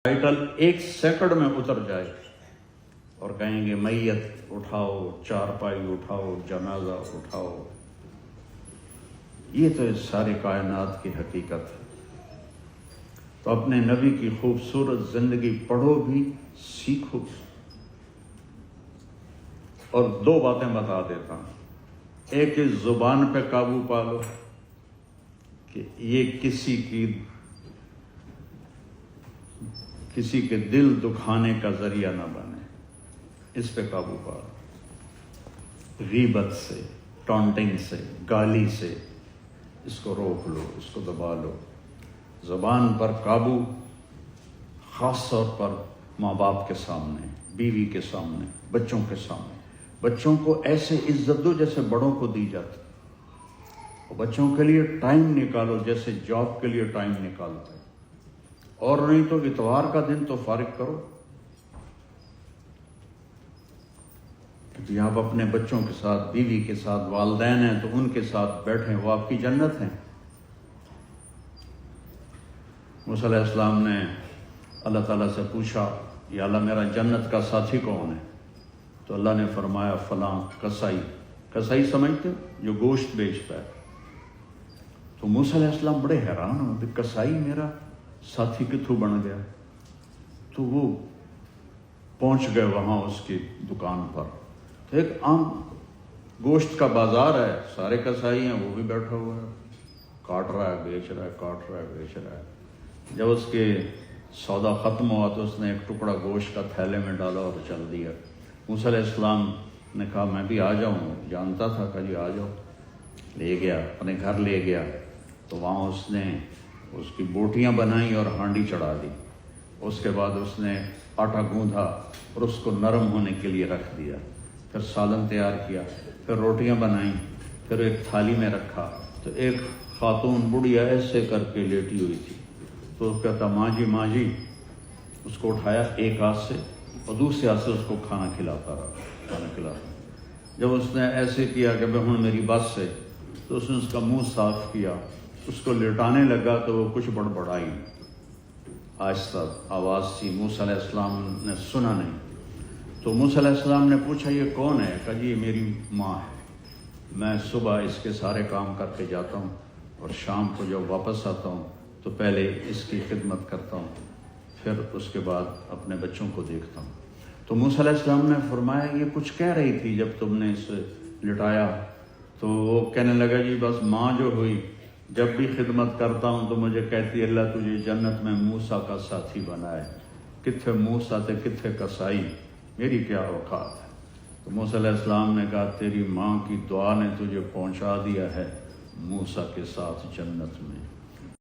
Title 1 second میں اتر جائے اور کہیں گے میت اٹھاؤ، چارپائی اٹھاؤ، جنازہ اٹھاؤ، یہ تو ساری کائنات کی حقیقت ہے۔ تو اپنے نبی کی خوبصورت زندگی پڑھو بھی، سیکھو بھی۔ اور 2 باتیں بتا دیتا ہوں۔ ایک اس زبان پہ قابو پا لو کہ یہ کسی کے دل دکھانے کا ذریعہ نہ بنے، اس پہ قابو پا لو۔ غیبت سے، ٹانٹنگ سے، گالی سے اس کو روک لو، اس کو دبا لو۔ زبان پر قابو، خاص طور پر ماں باپ کے سامنے، بیوی کے سامنے، بچوں کے سامنے۔ بچوں کو ایسے عزت دو جیسے بڑوں کو دی جاتی، اور بچوں کے لیے ٹائم نکالو جیسے جاب کے لیے ٹائم نکالتے، اور نہیں تو اتوار کا دن تو فارغ کرو کہ آپ اپنے بچوں کے ساتھ، بیوی کے ساتھ، والدین ہیں تو ان کے ساتھ بیٹھیں، وہ آپ کی جنت ہیں۔ موسیٰ علیہ السلام نے اللہ تعالیٰ سے پوچھا، یا اللہ میرا جنت کا ساتھی کون ہے؟ تو اللہ نے فرمایا فلاں کسائی۔ کسائی سمجھتے ہو؟ جو گوشت بیچتا ہے۔ تو موسیٰ علیہ السلام بڑے حیران ہو کہ کسائی میرا ساتھی کتھوں بن گیا؟ تو وہ پہنچ گئے وہاں اس کی دکان پر، تو ایک عام گوشت کا بازار ہے، سارے کسائی ہیں، وہ بھی بیٹھا ہوا ہے، کاٹ رہا ہے، بیچ رہا ہے، کاٹ رہا ہے، بیچ رہا ہے۔ جب اس کے سودا ختم ہوا تو اس نے ایک ٹکڑا گوشت کا تھیلے میں ڈالا اور چل دیا۔ موسیٰ علیہ السلام نے کہا میں بھی آ جاؤں، جانتا تھا کہ جی آ جاؤ۔ لے گیا، اپنے گھر لے گیا، تو وہاں اس نے اس کی بوٹیاں بنائیں اور ہانڈی چڑھا دی۔ اس کے بعد اس نے آٹا گوندھا اور اس کو نرم ہونے کے لیے رکھ دیا، پھر سالن تیار کیا، پھر روٹیاں بنائیں، پھر ایک تھالی میں رکھا۔ تو ایک خاتون بڑھیا ایسے کر کے لیٹی ہوئی تھی، تو اس کہتا ماں جی، اس کو اٹھایا ایک ہاتھ سے اور دوسرے ہاتھ سے اس کو کھانا کھلاتا رہا۔ جب اس نے ایسے کیا کہ بھئی ہن میری بس ہے، تو اس نے اس کا منہ صاف کیا، اس کو لٹانے لگا تو وہ کچھ بڑبڑائی، آہستہ آواز تھی، موسیٰ علیہ السلام نے سنا نہیں۔ تو موسیٰ علیہ السلام نے پوچھا یہ کون ہے؟ کہا جی یہ میری ماں ہے، میں صبح اس کے سارے کام کر کے جاتا ہوں اور شام کو جب واپس آتا ہوں تو پہلے اس کی خدمت کرتا ہوں، پھر اس کے بعد اپنے بچوں کو دیکھتا ہوں۔ تو موسیٰ علیہ السلام نے فرمایا یہ کچھ کہہ رہی تھی جب تم نے اسے لٹایا؟ تو وہ کہنے لگا جی بس ماں جو ہوئی، جب بھی خدمت کرتا ہوں تو مجھے کہتی ہے اللہ تجھے جنت میں موسیٰ کا ساتھی بنائے، کتھے موسیٰ تے کتھے کسائی، میری کیا اوقات ہے؟ تو موسیٰ علیہ السلام نے کہا تیری ماں کی دعا نے تجھے پہنچا دیا ہے موسیٰ کے ساتھ جنت میں۔